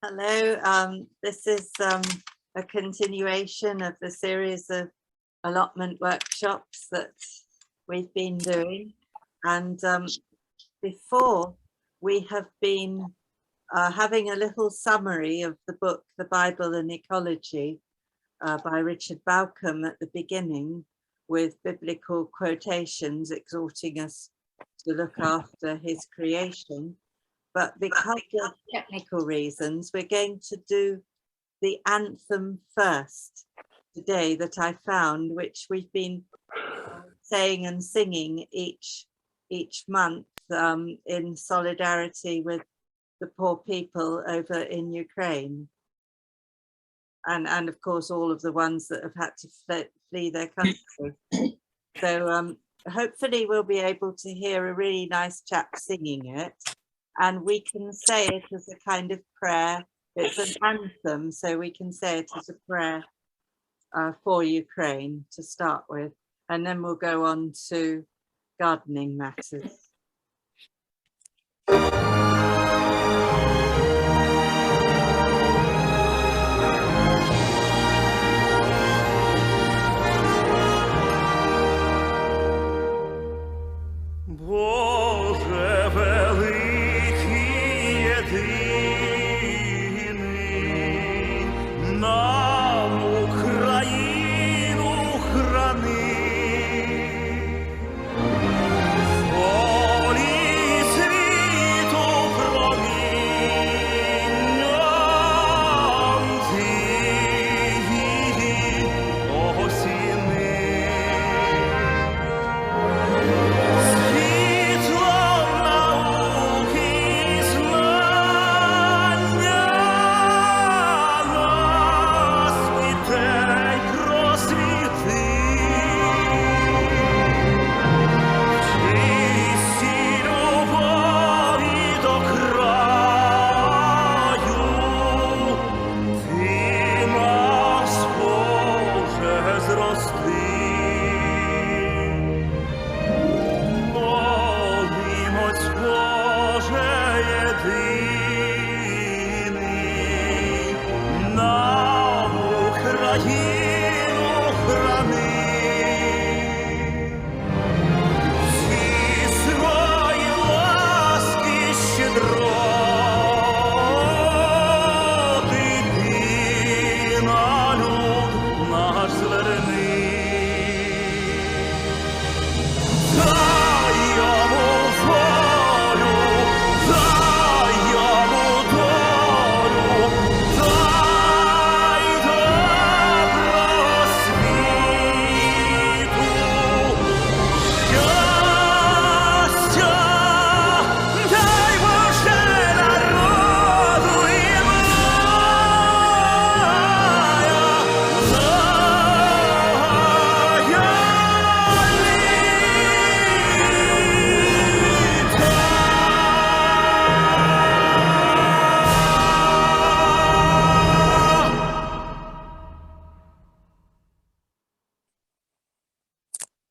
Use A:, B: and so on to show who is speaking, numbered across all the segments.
A: Hello, this is a continuation of the series of allotment workshops that we've been doing. And before, we have been having a little summary of the book, The Bible and Ecology, by Richard Bauckham at the beginning, with biblical quotations exhorting us to look after his creation. But because of technical reasons, we're going to do the anthem first today that I found, which we've been saying and singing each month in solidarity with the poor people over in Ukraine. And of course, all of the ones that have had to flee their country. So hopefully we'll be able to hear a really nice chap singing it. And we can say it as a kind of prayer. It's an anthem, so we can say it as a prayer for Ukraine to start with. And then we'll go on to gardening matters.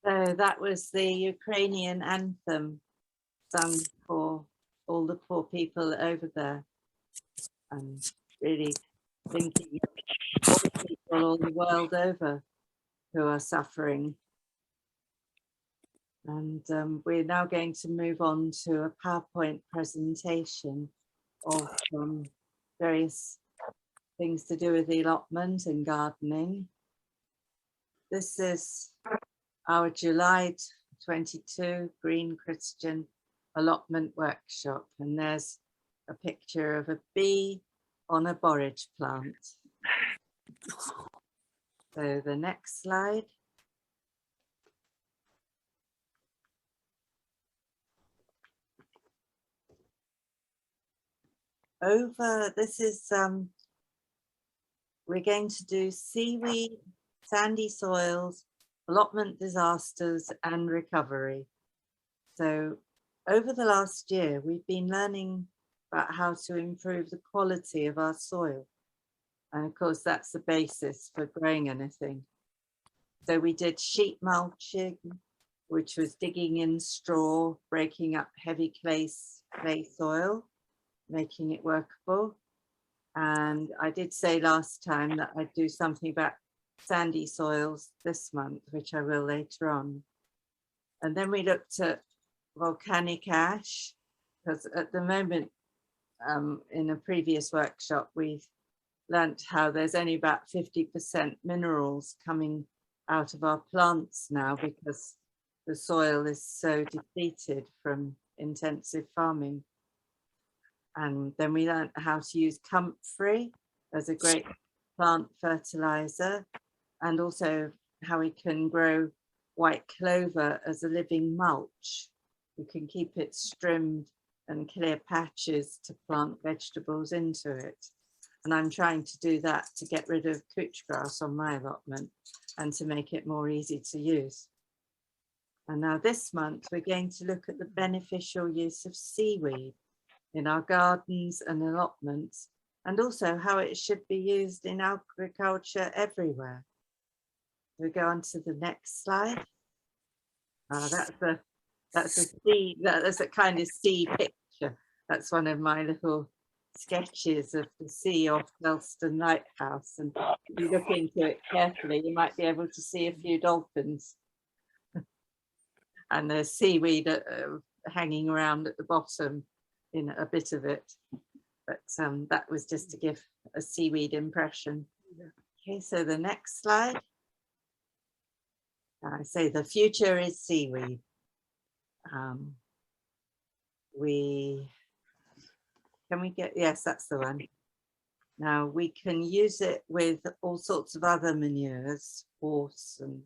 A: So that was the Ukrainian anthem sung for all the poor people over there, and really thinking of all people all the world over who are suffering. And we're now going to move on to a PowerPoint presentation of various things to do with the allotment and gardening. This is our July 22 Green Christian allotment workshop, and there's a picture of a bee on a borage plant. So the next slide. This is we're going to do seaweed, sandy soils, allotment disasters and recovery. So over the last year, we've been learning about how to improve the quality of our soil. And of course, that's the basis for growing anything. So we did sheet mulching, which was digging in straw, breaking up heavy clay soil, making it workable. And I did say last time that I'd do something about sandy soils this month, which I will later on. And then we looked at volcanic ash, because at the moment, in a previous workshop, we've learnt how there's only about 50% minerals coming out of our plants now because the soil is so depleted from intensive farming. And then we learnt how to use comfrey as a great plant fertilizer, and also how we can grow white clover as a living mulch. We can keep it trimmed and clear patches to plant vegetables into it. And I'm trying to do that to get rid of couch grass on my allotment and to make it more easy to use. And now this month, we're going to look at the beneficial use of seaweed in our gardens and allotments, and also how it should be used in agriculture everywhere. We go on to the next slide. That's a kind of sea picture. That's one of my little sketches of the sea off Wellston Lighthouse, and if you look into it carefully, you might be able to see a few dolphins. And there's seaweed hanging around at the bottom in a bit of it, but that was just to give a seaweed impression. Okay, so the next slide. I say the future is seaweed. Yes, that's the one. Now we can use it with all sorts of other manures, horse and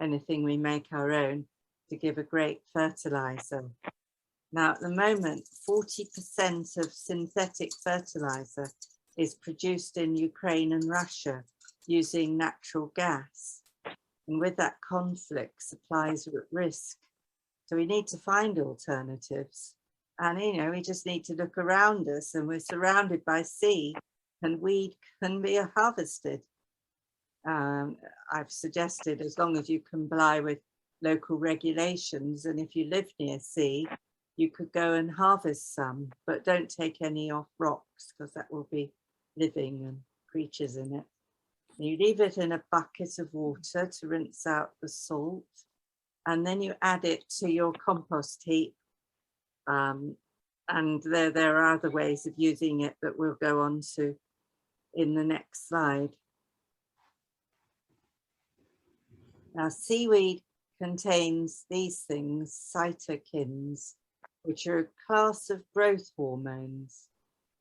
A: anything we make our own, to give a great fertilizer. Now at the moment, 40% of synthetic fertilizer is produced in Ukraine and Russia using natural gas. And with that conflict, supplies are at risk. So we need to find alternatives. And, we just need to look around us, and we're surrounded by sea, and weed can be harvested. I've suggested, as long as you comply with local regulations, and if you live near sea, you could go and harvest some, but don't take any off rocks, because that will be living and creatures in it. You leave it in a bucket of water to rinse out the salt, and then you add it to your compost heap. And there are other ways of using it that we'll go on to in the next slide. Now, seaweed contains these things, cytokines, which are a class of growth hormones,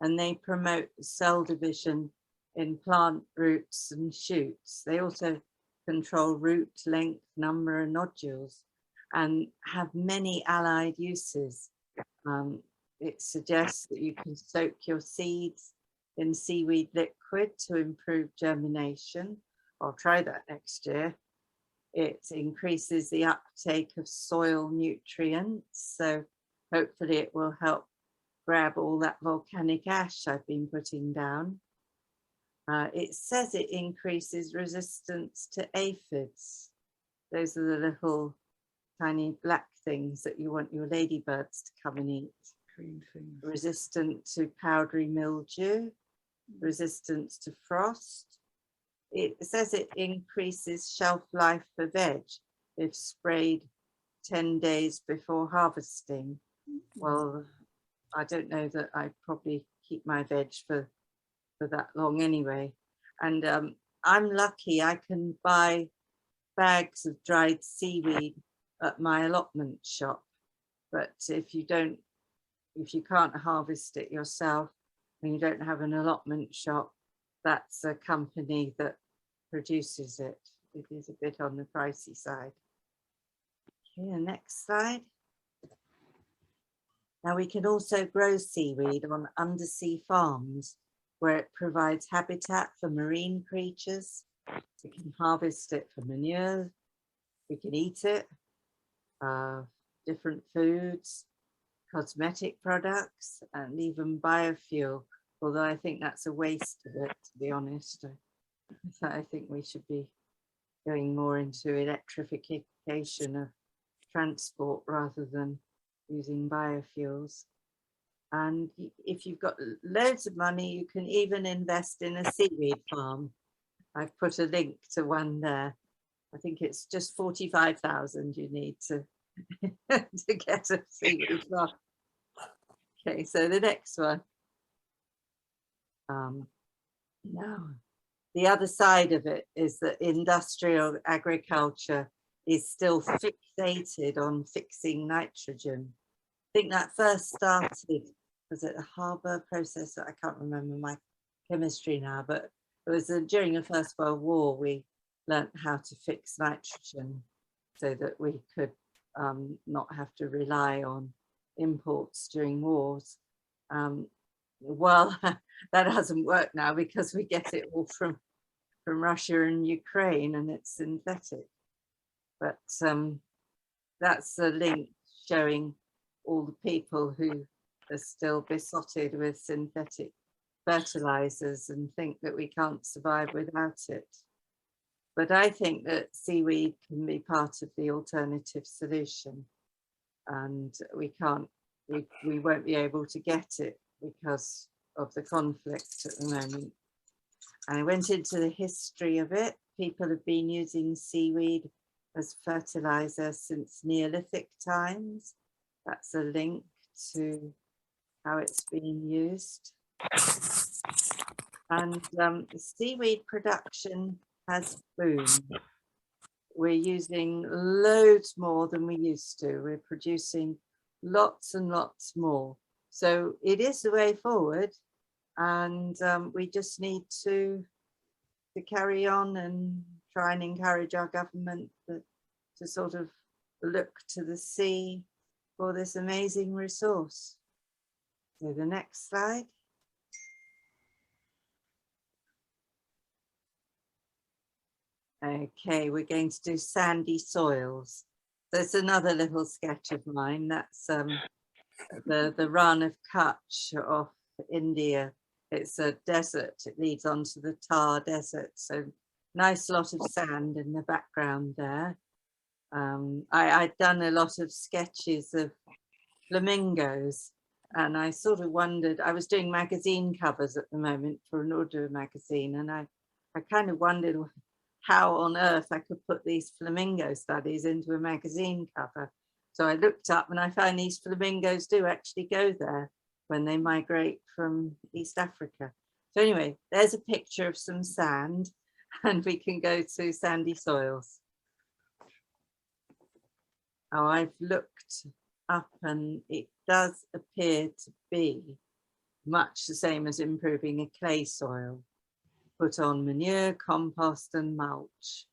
A: and they promote cell division in plant roots and shoots. They also control root length, number, and nodules, and have many allied uses. It suggests that you can soak your seeds in seaweed liquid to improve germination. I'll try that next year. It increases the uptake of soil nutrients, so hopefully it will help grab all that volcanic ash I've been putting down. It says it increases resistance to aphids. Those are the little tiny black things that you want your ladybirds to come and eat. Green things. Resistant to powdery mildew, resistance to frost. It says it increases shelf life for veg if sprayed 10 days before harvesting. Well, I don't know that I'd probably keep my veg for that long anyway. And I'm lucky I can buy bags of dried seaweed at my allotment shop. But if you can't harvest it yourself and you don't have an allotment shop, that's a company that produces it. It is a bit on the pricey side. Okay, the next slide. Now we can also grow seaweed on undersea farms where it provides habitat for marine creatures. We can harvest it for manure, we can eat it, different foods, cosmetic products, and even biofuel, although I think that's a waste of it, to be honest. I think we should be going more into electrification of transport rather than using biofuels. And if you've got loads of money, you can even invest in a seaweed farm. I've put a link to one there. I think it's just 45,000 you need to to get a seaweed farm. Okay, so the next one. No, the other side of it is that industrial agriculture is still fixated on fixing nitrogen. I think that first started, was it a Haber process? I can't remember my chemistry now, but it was during the First World War, we learnt how to fix nitrogen so that we could not have to rely on imports during wars. Well, that hasn't worked now because we get it all from Russia and Ukraine, and it's synthetic. But that's a link showing all the people who are still besotted with synthetic fertilizers and think that we can't survive without it. But I think that seaweed can be part of the alternative solution, and we won't be able to get it because of the conflict at the moment. And I went into the history of it. People have been using seaweed as fertilizer since Neolithic times. That's a link to how it's being used. And seaweed production has boomed. We're using loads more than we used to. We're producing lots and lots more. So it is the way forward, and we just need to carry on and try and encourage our government to sort of look to the sea for this amazing resource. So the next slide. Okay, we're going to do sandy soils. So it's another little sketch of mine. That's the Run of Kutch off India. It's a desert. It leads onto the Thar Desert. So nice lot of sand in the background there. I'd done a lot of sketches of flamingos, and I sort of wondered, I was doing magazine covers at the moment for an Urdu magazine, and I kind of wondered how on earth I could put these flamingo studies into a magazine cover. So I looked up and I found these flamingos do actually go there when they migrate from East Africa. So anyway, there's a picture of some sand, and we can go to sandy soils. Oh, I've looked up and it does appear to be much the same as improving a clay soil. Put on manure, compost and mulch,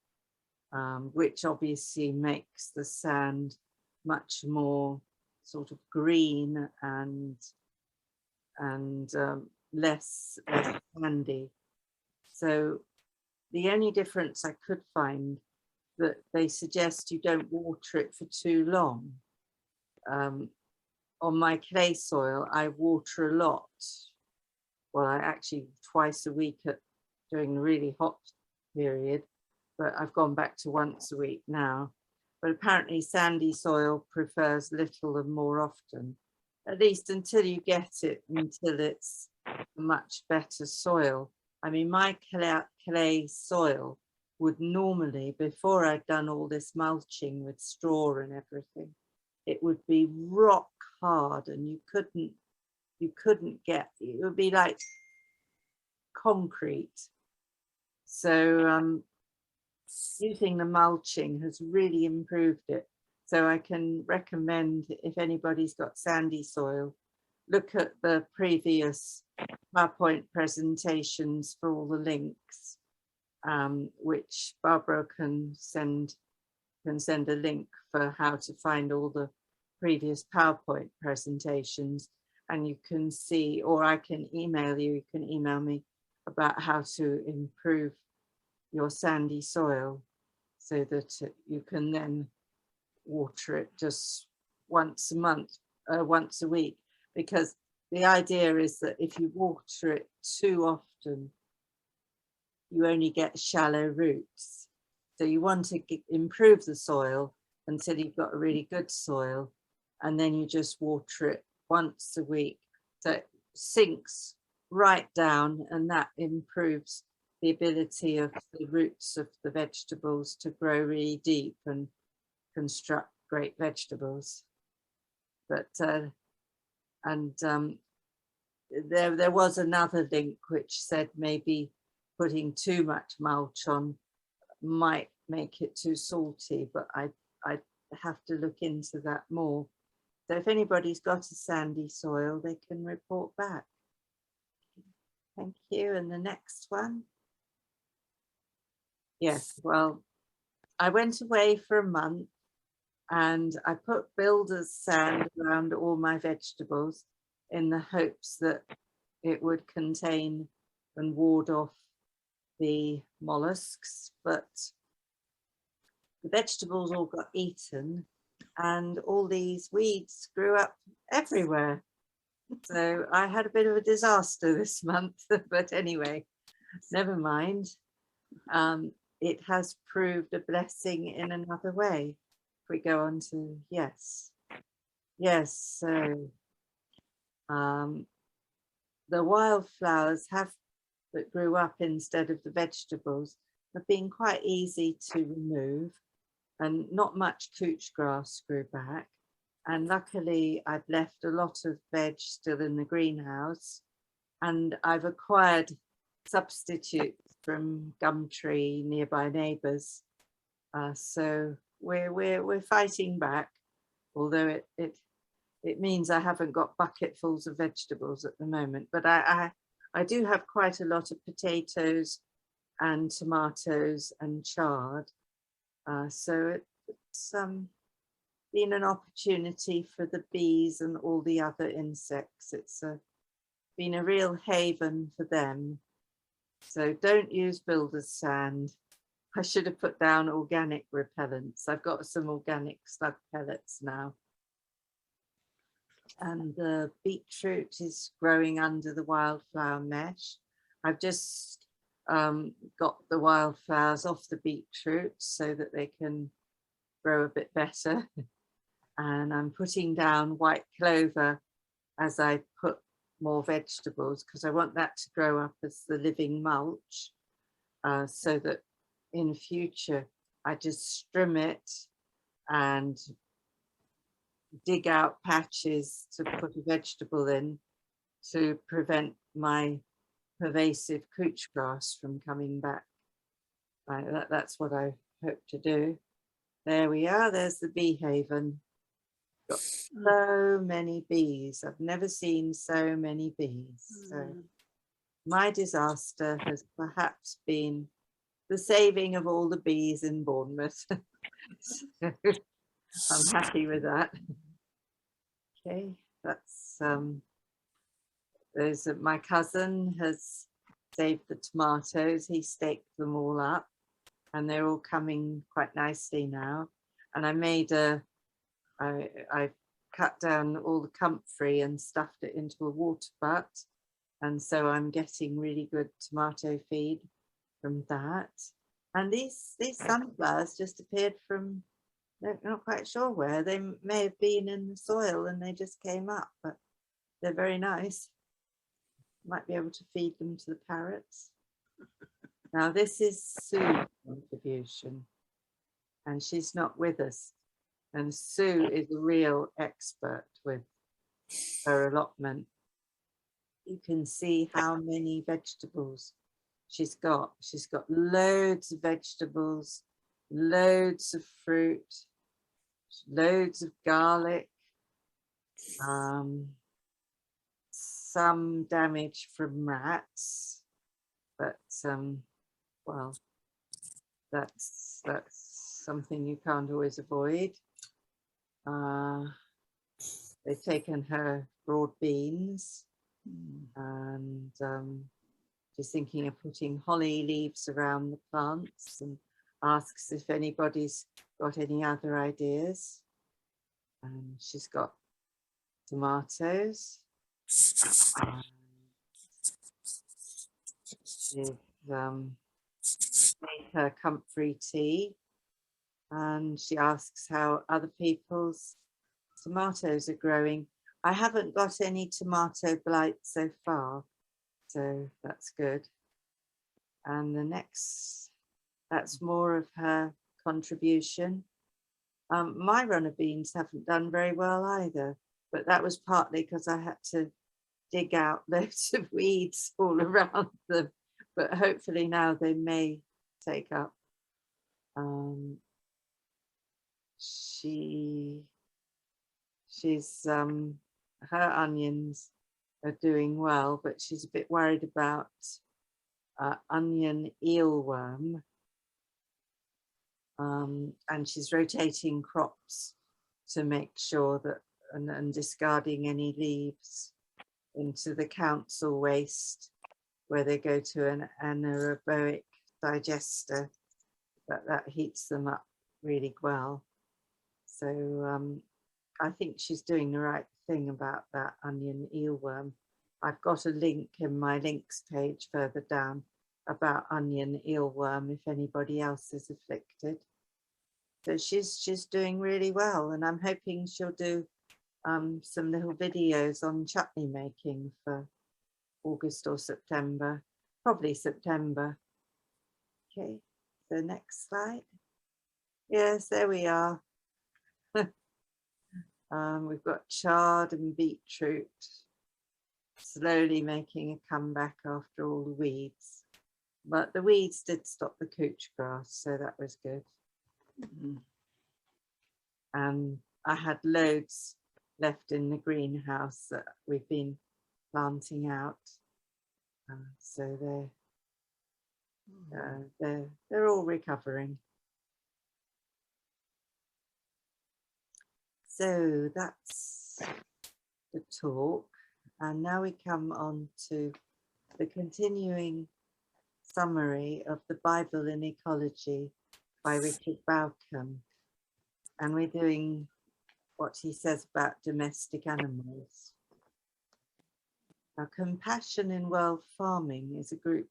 A: which obviously makes the sand much more sort of green and less sandy. So the only difference I could find, that they suggest you don't water it for too long. On my clay soil, I water a lot. Well, I actually twice a week during the really hot period, but I've gone back to once a week now. But apparently sandy soil prefers little and more often, at least until you get it, until it's a much better soil. I mean, my clay soil would normally, before I'd done all this mulching with straw and everything, it would be rock hard, and you couldn't get, it would be like concrete. So using the mulching has really improved it. So I can recommend, if anybody's got sandy soil, look at the previous PowerPoint presentations for all the links, which Barbara can send a link for how to find all the previous PowerPoint presentations, and you can see, or I can email you, you can email me about how to improve your sandy soil so that you can then water it just once a month, once a week, because the idea is that if you water it too often, you only get shallow roots. So you want to improve the soil until you've got a really good soil, and then you just water it once a week So it sinks right down, and that improves the ability of the roots of the vegetables to grow really deep and construct great vegetables. But there was another link which said maybe putting too much mulch on might make it too salty, but I have to look into that more. So if anybody's got a sandy soil, they can report back. Thank you. And the next one. Yes, well, I went away for a month and I put builder's sand around all my vegetables in the hopes that it would contain and ward off the mollusks, but the vegetables all got eaten and all these weeds grew up everywhere. So I had a bit of a disaster this month, but anyway, never mind. It has proved a blessing in another way. If we go on to, yes, so the wildflowers that grew up instead of the vegetables have been quite easy to remove, and not much couch grass grew back. And luckily I've left a lot of veg still in the greenhouse, and I've acquired substitutes from Gumtree, nearby neighbours. So we're fighting back, although it means I haven't got bucketfuls of vegetables at the moment. But I do have quite a lot of potatoes and tomatoes and chard. So it's been an opportunity for the bees and all the other insects. It's been a real haven for them. So don't use builder's sand. I should have put down organic repellents. I've got some organic slug pellets now. And the beetroot is growing under the wildflower mesh. I've just got the wildflowers off the beetroot so that they can grow a bit better. And I'm putting down white clover as I put more vegetables, because I want that to grow up as the living mulch, so that in future I just strim it and dig out patches to put a vegetable in to prevent my pervasive couch grass from coming back. That's what I hope to do. There we are, there's the bee haven. Got so many bees. I've never seen so many bees. So my disaster has perhaps been the saving of all the bees in Bournemouth. So I'm happy with that. Okay, that's my cousin has saved the tomatoes. He staked them all up and they're all coming quite nicely now. And I made I cut down all the comfrey and stuffed it into a water butt, and so I'm getting really good tomato feed from that. And these sunflowers just appeared from, not quite sure where. They may have been in the soil and they just came up, but they're very nice. Might be able to feed them to the parrots. Now this is Sue's contribution, and she's not with us. And Sue is a real expert with her allotment. You can see how many vegetables she's got. She's got loads of vegetables, loads of fruit, loads of garlic, some damage from rats, but well, that's something you can't always avoid. They've taken her broad beans, and she's thinking of putting holly leaves around the plants, and asks if anybody's got any other ideas. And she's got tomatoes. She's made her comfrey tea, and she asks how other people's tomatoes are growing. I haven't got any tomato blight so far, so that's good. And the next, that's more of her contribution. My runner beans haven't done very well either, but that was partly because I had to dig out loads of weeds all around them, but hopefully now they may take up. She's her onions are doing well, but she's a bit worried about onion eelworm, and she's rotating crops to make sure that and discarding any leaves into the council waste where they go to an anaerobic digester that heats them up really well. So I think she's doing the right thing about that onion eelworm. I've got a link in my links page further down about onion eelworm if anybody else is afflicted. So she's doing really well, and I'm hoping she'll do some little videos on chutney making for August or September, probably September. Okay, so next slide. Yes, there we are. We've got chard and beetroot slowly making a comeback after all the weeds, but the weeds did stop the couch grass, so that was good. And I had loads left in the greenhouse that we've been planting out, so they're all recovering. So that's the talk, and now we come on to the continuing summary of the Bible in Ecology by Richard Bauckham, and we're doing what he says about domestic animals. Now, Compassion in World Farming is a group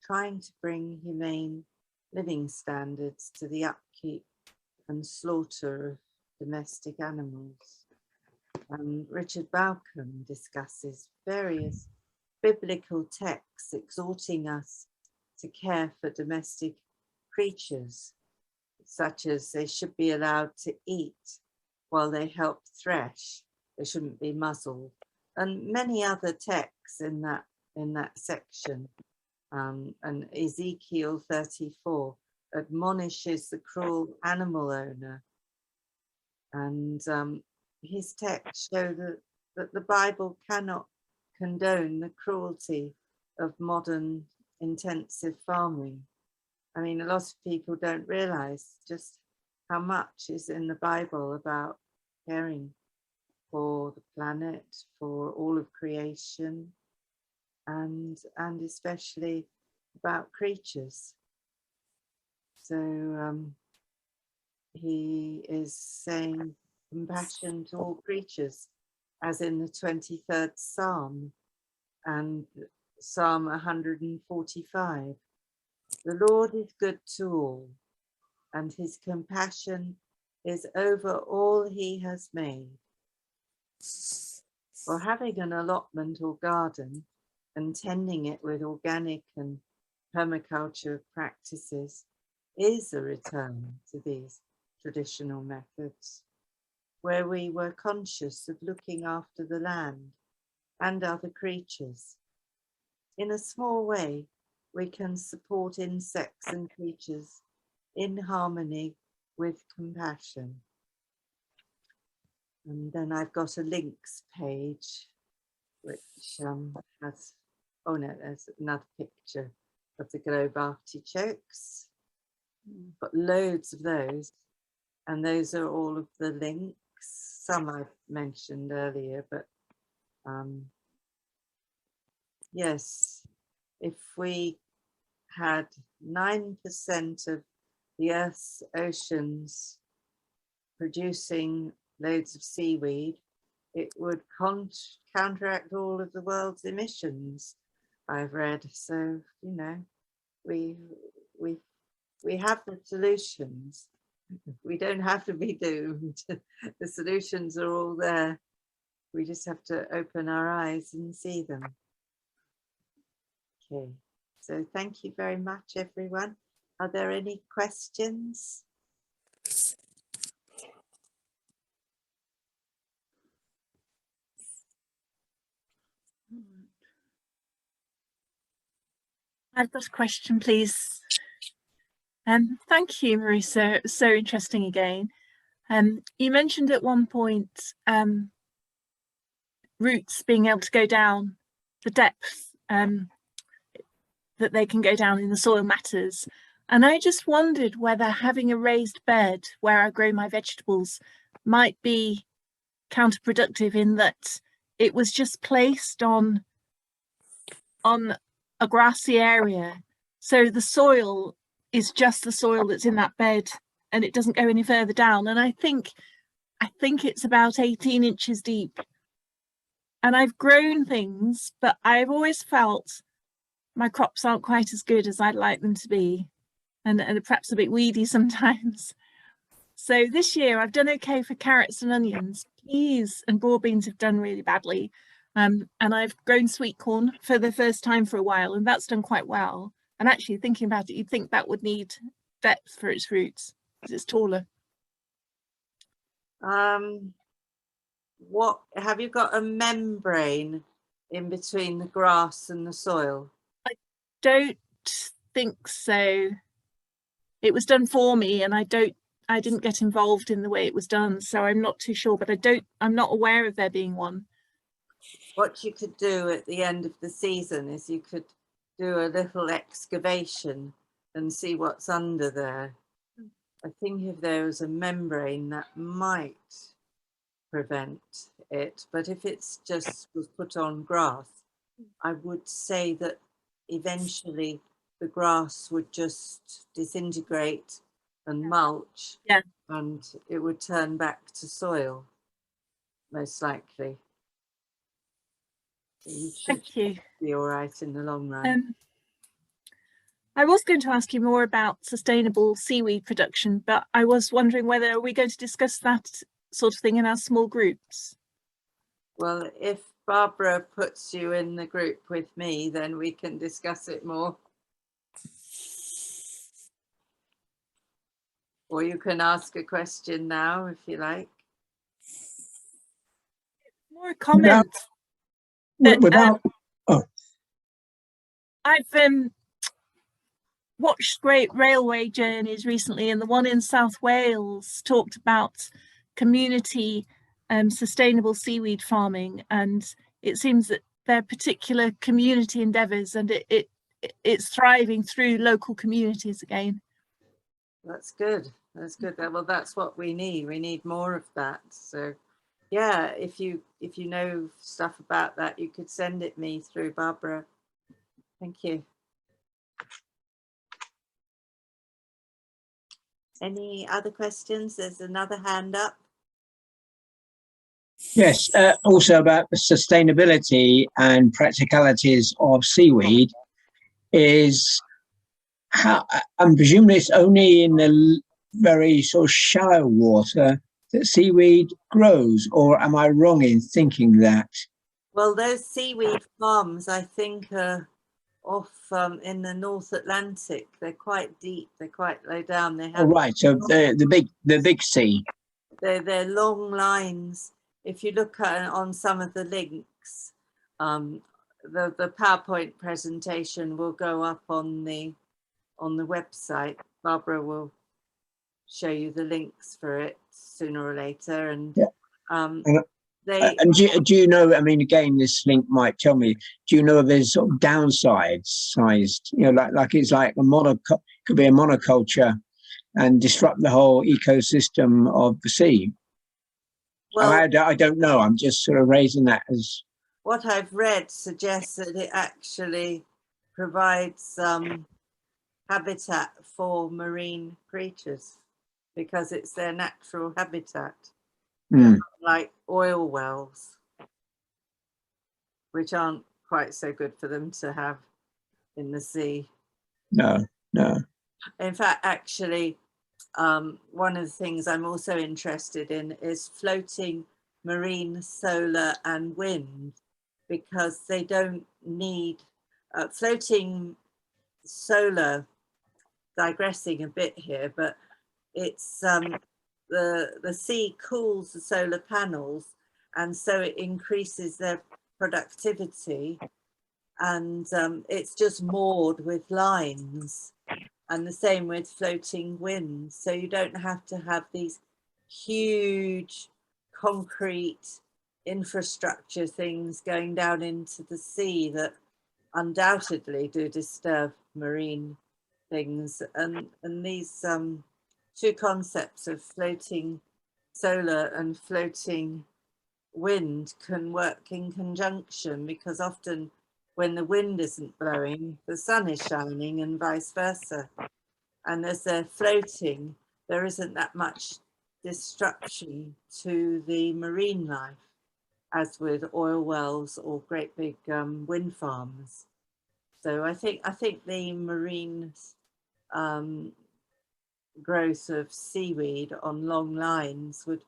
A: trying to bring humane living standards to the upkeep and slaughter of domestic animals. And Richard Bauckham discusses various biblical texts exhorting us to care for domestic creatures, such as they should be allowed to eat while they help thresh, they shouldn't be muzzled, and many other texts in that section. And Ezekiel 34 admonishes the cruel animal owner, and his texts show that the Bible cannot condone the cruelty of modern intensive farming. I mean, a lot of people don't realize just how much is in the Bible about caring for the planet, for all of creation, and especially about creatures. So he is saying compassion to all creatures, as in the 23rd Psalm and Psalm 145. The Lord is good to all, and his compassion is over all he has made. For having an allotment or garden and tending it with organic and permaculture practices is a return to these traditional methods, where we were conscious of looking after the land and other creatures. In a small way, we can support insects and creatures in harmony with compassion. And then I've got a links page, which has, oh no, there's another picture of the globe artichokes. Got loads of those, and those are all of the links. Some I've mentioned earlier, but yes, if we had 9% of the Earth's oceans producing loads of seaweed, it would counteract all of the world's emissions, I've read. So, you know, we have the solutions. We don't have to be doomed. The solutions are all there. We just have to open our eyes and see them. Okay, so thank you very much, everyone. Are there any questions?
B: I've got a question, please. Thank you, Marisa. It was so interesting again. You mentioned at one point roots being able to go down the depth that they can go down in the soil matters. And I just wondered whether having a raised bed where I grow my vegetables might be counterproductive, in that it was just placed on a grassy area. So the soil is just the soil that's in that bed and it doesn't go any further down. And I think it's about 18 inches deep. And I've grown things, but I've always felt my crops aren't quite as good as I'd like them to be, and perhaps a bit weedy sometimes. So this year I've done okay for carrots and onions. Peas and broad beans have done really badly. And I've grown sweet corn for the first time for a while, and that's done quite well. And actually, thinking about it, you'd think that would need depth for its roots because it's taller.
A: What have you got, a membrane in between the grass and the soil?
B: I don't think so. It was done for me, and I didn't get involved in the way it was done, so I'm not too sure, but I'm not aware of there being one.
A: What you could do at the end of the season is you could do a little excavation and see what's under there. I think if there was a membrane that might prevent it, but if it's just was put on grass, I would say that eventually the grass would just disintegrate and mulch,
B: yeah,
A: and it would turn back to soil, most likely.
B: Thank you.
A: Be all right in the long run.
B: I was going to ask you more about sustainable seaweed production, but I was wondering whether we're going to discuss that sort of thing in our small groups.
A: Well, if Barbara puts you in the group with me, then we can discuss it more. Or you can ask a question now if you like.
B: More comment. I've watched great railway journeys recently, and the one in South Wales talked about community sustainable seaweed farming, and it seems that there are particular community endeavours, and it's thriving through local communities again.
A: That's good. That's good. Well, that's what we need. We need more of that. So yeah, if you know stuff about that, you could send it me through Barbara. Thank you. Any other questions? There's another hand up.
C: Yes, also about the sustainability and practicalities of seaweed is how, I'm presuming it's only in the very sort of shallow water that seaweed grows, or am I wrong in thinking that?
A: Well, those seaweed farms, I think, are off in the North Atlantic. They're quite deep. They're quite low down. They have.
C: Oh, right. So the big sea.
A: They're long lines. If you look at on some of the links, the PowerPoint presentation will go up on the website. Barbara will show you the links for it sooner or later, and
C: yeah. And do you know, I mean, again, this link might tell me, do you know if there's sort of downside sized, you know, like it's like could be a monoculture and disrupt the whole ecosystem of the sea? Well, I don't know. I'm just sort of raising that as.
A: What I've read suggests that it actually provides habitat for marine creatures because it's their natural habitat. Like oil wells, which aren't quite so good for them to have in the sea.
C: No.
A: In fact, actually, one of the things I'm also interested in is floating marine solar and wind, because they don't need floating solar, digressing a bit here, but it's the sea cools the solar panels, and so it increases their productivity, and it's just moored with lines, and the same with floating wind. So you don't have to have these huge concrete infrastructure things going down into the sea that undoubtedly do disturb marine things. And these two concepts of floating solar and floating wind can work in conjunction, because often when the wind isn't blowing, the sun is shining, and vice versa. And as they're floating, there isn't that much disruption to the marine life as with oil wells or great big wind farms. So I think the marine growth of seaweed on long lines would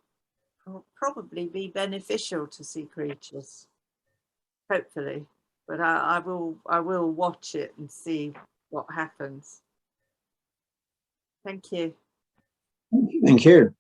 A: probably be beneficial to sea creatures, hopefully. But I will watch it and see what happens. Thank you.
C: Thank you.